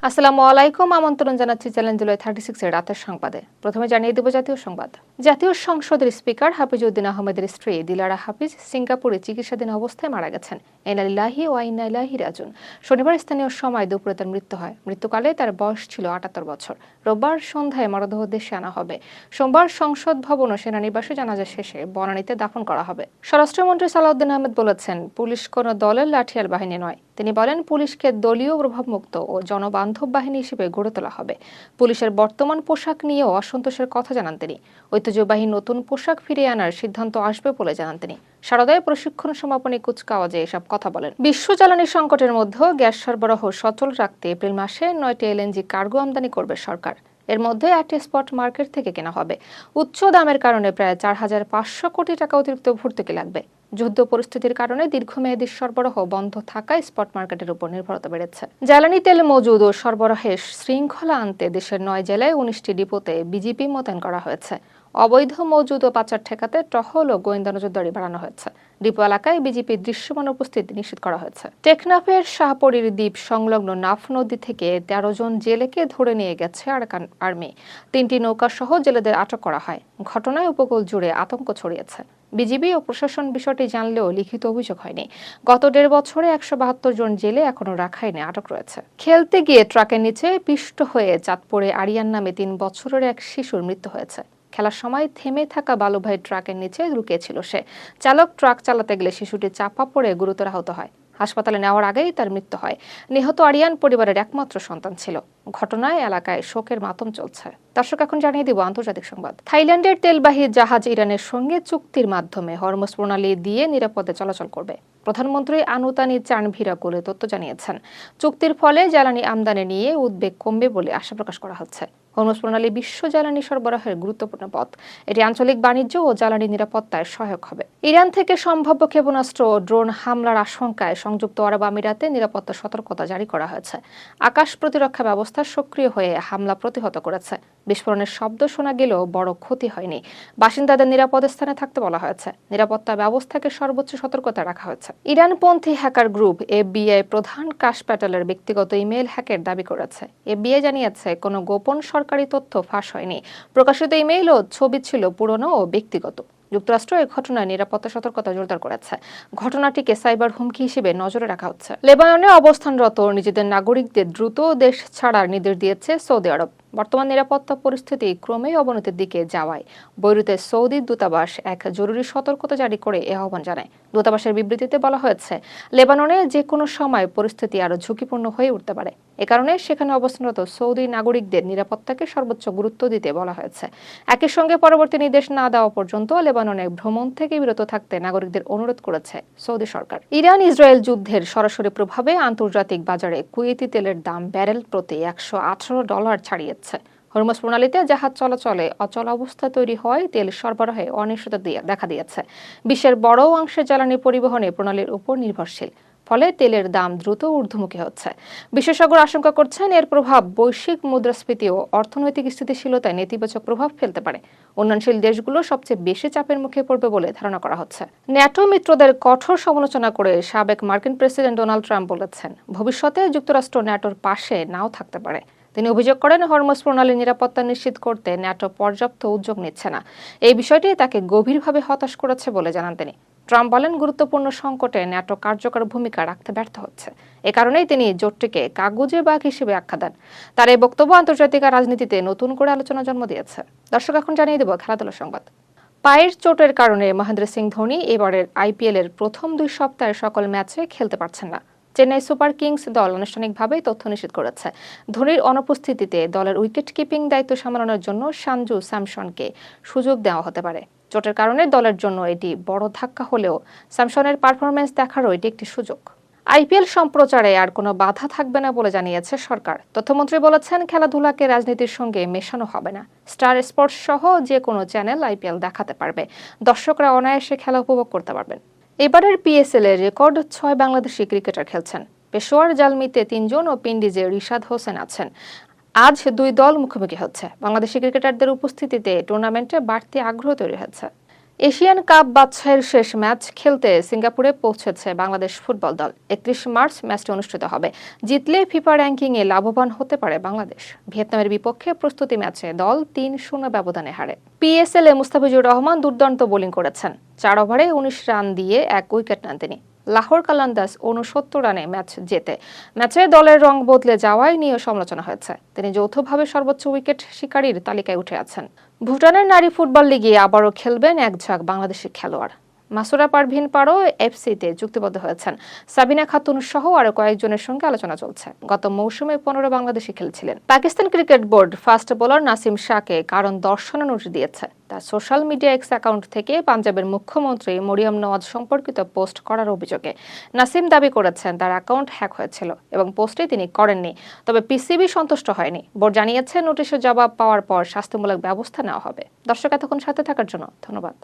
আসসালামু আলাইকুম। আমন্ত্রণ জানাচ্ছি চ্যানেল জুলাই 36 এর রাতের সংবাদে। প্রথমে জানিয়ে দেব জাতীয় সংবাদ। জাতীয় সংসদের স্পিকার হাফিজউদ্দিন আহমেদের স্ত্রী দিলারা হাফিজ সিঙ্গাপুরে চিকিৎসাধীন অবস্থায় মারা গেছেন। ইন্না লিল্লাহি ওয়া ইন্না ইলাইহি রাজিউন। শনিবার স্থানীয় সময় দুপুরে তার মৃত্যু হয়। মৃত্যুকালে তার বয়স ছিল ৭৮ বছর। রোববার সন্ধ্যায় মরদেহ দেশে আনা হবে। সোমবার সংসদ ভবন ও সেনানিবাসে জানাজা শেষে বনানীতে দাফন করা হবে। স্বরাষ্ট্রমন্ত্রী সালাউদ্দিন আহমেদ বলেছেন, পুলিশ কোনো দলের লাঠিয়াল বাহিনী নয়। তিনি বলেন, পুলিশকে দলীয় প্রভাবমুক্ত ও জনবান্ধব বাহিনী হিসেবে গড়ে তোলা হবে। পুলিশের বর্তমান পোশাক নিয়েও অসন্তোষের কথা জানান তিনি। ঐতিহ্যবাহী নতুন পোশাক ফিরিয়ে আনার সিদ্ধান্ত আসবে বলে জানান তিনি। সারদায় প্রশিক্ষণ সমাপনী কুচকাওয়াজে এসব কথা বলেন। বিশ্ব জ্বালানি সংকটের মধ্যেও গ্যাস সরবরাহ সচল রাখতে এপ্রিল মাসে 9টি এলএনজি কার্গো আমদানি করবে সরকার। এর মধ্যে একটি স্পট মার্কেট থেকে কেনা হবে। উচ্চ দামের কারণে প্রায় 4,500 কোটি টাকা অতিরিক্ত ভর্তুকি লাগবে। যুদ্ধ পরিস্থিতির কারণে দীর্ঘমেয়াদী সরবরাহ বন্ধ থাকায় স্পট মার্কেটের উপর নির্ভরতা বেড়েছে। জ্বালানি তেল মজুদ ও সরবরাহে শৃঙ্খলা আনতে দেশের 9 জেলায় 19টি ডিপোতে বিজিপি মোতায়েন করা হয়েছে। অবৈধ মজুদ ও পাচার ঠেকাতে টহল ও গোয়েন্দা নজরদারি বাড়ানো হয়েছে। ডিপো এলাকায় বিজিপির দৃশ্যমান উপস্থিতি নিশ্চিত করা হয়েছে। টেকনাফের শাহপরীর দ্বীপ সংলগ্ন নাফ নদী থেকে 13 জন জেলেকে ধরে নিয়ে গেছে আরাকান আর্মি। 3টি নৌকা সহ জেলেদের আটক করা হয়। ঘটনায় উপকূল জুড়ে আতঙ্ক ছড়িয়েছে। বিজিবি ও প্রশাসন বিষয়টি জানলেও লিখিত অভিযোগ হয়নি। গত 1.5 বছরে 172 জন জেলে এখনো রাখাইনে আটক রয়েছে। খেলতে গিয়ে ট্রাকের নিচে পিষ্ট হয়ে চাঁদপুরে আরিয়ান নামে 3 বছরের এক শিশুর মৃত্যু হয়েছে। খেলার সময় থেমে থাকা বালুভাই ট্রাকের নিচে লুকিয়েছিল সে। চালক ট্রাক চালাতে গেলে শিশুটি চাপা পড়ে গুরুতর আহত হয়। হাসপাতালে নেওয়ার আগেই তার মৃত্যু হয়। নিহত আরিয়ান পরিবারের একমাত্র সন্তান ছিল। ঘটনায় এলাকায় শোকের মাতম চলছে। দর্শক, এখন জানিয়ে দিব আন্তর্জাতিক সংবাদ। থাইল্যান্ডের তেলবাহী জাহাজ ইরানের সঙ্গে চুক্তির মাধ্যমে হরমুজ প্রণালী দিয়ে নিরাপদে চলাচল করবে। প্রধানমন্ত্রী আনুতানি চানভিরাকুলে তথ্য জানিয়েছেন। চুক্তির ফলে জ্বালানি আমদানি নিয়ে উদ্বেগ কমবে বলে আশা প্রকাশ করা হচ্ছে। হরমুজ প্রণালী বিশ্ব জ্বালানি সরবরাহের গুরুত্বপূর্ণ পথ। এটি আঞ্চলিক বাণিজ্য ও জ্বালানি নিরাপত্তায় সহায়ক হবে। ইরান থেকে সম্ভাব্য ক্ষেপণাস্ত্র ও ড্রোন হামলার আশঙ্কায় সংযুক্ত আরব আমিরাতে নিরাপত্তা সতর্কতা জারি করা হয়েছে। আকাশ প্রতিরক্ষা ব্যবস্থা সক্রিয় হয়ে হামলা প্রতিহত করেছে। বিস্ফোরণের শব্দ শোনা গেলেও বড় ক্ষতি হয়নি। বাসিন্দাদের নিরাপদ স্থানে থাকতে বলা হয়েছে। নিরাপত্তা ব্যবস্থাকে সর্বোচ্চ সতর্কতা রাখা হয়েছে। ইরানপন্থী হ্যাকার গ্রুপ এফবিআই প্রধান কাশ প্যাটেলের ব্যক্তিগত ইমেল হ্যাকের দাবি করেছে। এফবিআই জানিয়েছে, কোনো গোপন সরকারি তথ্য ফাঁস হয়নি। প্রকাশিত ইমেইল ও ছবি ছিল পুরনো ও ব্যক্তিগত। যুক্তরাষ্ট্র এই ঘটনায় নিরাপত্তা সতর্কতা জোরদার করেছে। ঘটনাটিকে সাইবার হুমকি হিসেবে নজরে রাখা হচ্ছে। লেবাননে অবস্থানরত নিজেদের নাগরিকদের দ্রুত দেশ ছাড়ার নির্দেশ দিয়েছে সৌদি আরব। বর্তমান নিরাপত্তা পরিস্থিতি ক্রমেই অবনতির দিকে যাওয়ায় বৈরুতে সৌদি দূতাবাস এক জরুরি সতর্কতা জারি করে এ আহ্বান জানায়। দূতাবাসের বিবৃতিতে বলা হয়েছে, লেবাননে যে কোনো সময় পরিস্থিতি আরও ঝুঁকিপূর্ণ হয়ে উঠতে পারে। এ কারণে সেখানে অবস্থানরত সৌদি নাগরিকদের নিরাপত্তাকে সর্বোচ্চ গুরুত্ব দিতে বলা হয়েছে। একই সঙ্গে পরবর্তী নির্দেশ না দেওয়া পর্যন্ত লেবাননে ভ্রমণ থেকে বিরত থাকতে নাগরিকদের অনুরোধ করেছে সৌদি সরকার। ইরান ইসরায়েল যুদ্ধের সরাসরি প্রভাবে আন্তর্জাতিক বাজারে কুয়েতি তেলের দাম ব্যারেল প্রতি $118 ছাড়িয়েছে। হরমুজ প্রণালীতে জাহাজ চলাচলে অচল অবস্থা তৈরি হয় তেল সরবরাহে অনিশ্চয়তা দেখা দিয়েছে। বিশ্বের বড় অংশের জ্বালানি পরিবহনে প্রণালীর উপর নির্ভরশীল। ফলে তেলের দাম দ্রুত ঊর্ধ্বমুখী হচ্ছে। বিশেষজ্ঞরা আশঙ্কা করছেন, এর প্রভাব বৈশ্বিক মুদ্রাস্ফীতি ও অর্থনৈতিক স্থিতিশীলতায় নেতিবাচক প্রভাব ফেলতে পারে। উন্নয়নশীল দেশগুলো সবচেয়ে বেশি চাপের মুখে পড়বে বলে ধারণা করা হচ্ছে। ন্যাটো মিত্রদের কঠোর সমালোচনা করে সাবেক মার্কিন প্রেসিডেন্ট ডোনাল্ড ট্রাম্প বলেছেন, ভবিষ্যতে যুক্তরাষ্ট্র ন্যাটোর পাশে নাও থাকতে পারে। তিনি অভিযোগ করেন, হরমুজ প্রণালীর নিরাপত্তা নিশ্চিত করতে ন্যাটো পর্যাপ্ত উদ্যোগ নিচ্ছে না। এই বিষয়টি তাকে গভীরভাবে হতাশ করেছে বলে জানান তিনি। ট্রাম্প বলেন, গুরুত্বপূর্ণ সংকটে ন্যাটো কার্যকর ভূমিকা রাখতে ব্যর্থ হচ্ছে। এ কারণেই তিনি জোটটিকে কাগুজে বাঘ হিসেবে আখ্যা দেন। তার এই বক্তব্য আন্তর্জাতিক রাজনীতিতে নতুন করে আলোচনা জন্ম দিয়েছে। দর্শক, এখন জানিয়ে দেব খেলাধুলা সংবাদ। পায়ের চোটের কারণে মহেন্দ্র সিং ধোনি এবারের আইপিএলের প্রথম 2 সপ্তাহের সকল ম্যাচে খেলতে পারছেন না। চেন্নাই সুপার কিংস দল আনুষ্ঠানিকভাবে তথ্য নিশ্চিত করেছে। ধোনির অনুপস্থিতিতে দলের উইকেট কিপিং দায়িত্ব সামলানোর জন্য সঞ্জু স্যামসনকে সুযোগ দেওয়া হতে পারে। চোটের কারণে দলের জন্য এটি বড় ধাক্কা হলেও স্যামসনের পারফরম্যান্স দেখারও এটি একটি সুযোগ। আইপিএল সম্প্রচারে আর কোনো বাধা থাকবে না বলে জানিয়েছে সরকার। তথ্যমন্ত্রী বলেছেন, খেলাধুলাকে রাজনীতির সঙ্গে মেশানো হবে না। স্টার স্পোর্টস সহ যে কোনো চ্যানেল আইপিএল দেখাতে পারবে। দর্শকরা অনায়াসে খেলা উপভোগ করতে পারবেন। এবারের পিএসএল এর রেকর্ড 6 বাংলাদেশি ক্রিকেটার খেলছেন। পেশোয়ার জালমিতে 3 জন ও পিন্ডিজে রিশাদ হোসেন আছেন। আজ 2 দল মুখোমুখি হচ্ছে। বাংলাদেশি ক্রিকেটারদের উপস্থিতিতে টুর্নামেন্টে বাড়তি আগ্রহ তৈরি হচ্ছে। এশিয়ান কাপ বাছাইয়ের শেষ ম্যাচ খেলতে সিঙ্গাপুরে পৌঁছেছে বাংলাদেশ ফুটবল দল। 31 মার্চ ম্যাচটি অনুষ্ঠিত হবে। জিতলে ফিফা র্যাঙ্কিংয়ে লাভবান হতে পারে বাংলাদেশ। ভিয়েতনামের বিপক্ষে প্রস্তুতি ম্যাচে দল ৩-০ ব্যবধানে হারে। পিএসএল-এ মুস্তাফিজুর রহমান দুর্দান্ত বোলিং করেছেন। ৪ ওভারে ১৯ রান দিয়ে ১ উইকেট নেন তিনি। লাহোর কালান্দাস ৬৯ রানে ম্যাচ জেতে। ম্যাচে দলের রং বদলে যাওয়ায় নিয়ে সমালোচনা হয়েছে। তিনি যৌথভাবে সর্বোচ্চ উইকেট শিকারীর তালিকায় উঠে আছেন। ভুটানের নারী ফুটবল লিগে আবারও খেলবেন এক ঝাঁক বাংলাদেশি খেলোয়াড়। মাসুরা পারভিন পারো এফসিতে চুক্তিবদ্ধ হয়েছেন। সাবিনা খাতুন সহ আরো কয়েকজনের সঙ্গে আলোচনা চলছে। গত মৌসুমে ১৫ বাংলাদেশি খেলছিলেন। Pakistan cricket board fast bowler Naseem শাহকে কারণ দর্শানোর নোটিশ দিয়েছে। তার সোশ্যাল মিডিয়া এক্স অ্যাকাউন্ট থেকে পাঞ্জাবের মুখ্যমন্ত্রী মরিয়ম নওয়াজ সম্পর্কিত পোস্ট করার অভিযোগে নাসিম দাবি করেছেন তার অ্যাকাউন্ট হ্যাক হয়েছিল এবং পোস্টে তিনি করেননি। তবে পিসিবি সন্তুষ্ট হয়নি। বোর্ড জানিয়েছে নোটিশের জবাব পাওয়ার পর শাস্তিমূলক ব্যবস্থা নেওয়া হবে। দর্শক, এতক্ষণ সাথে থাকার জন্য ধন্যবাদ।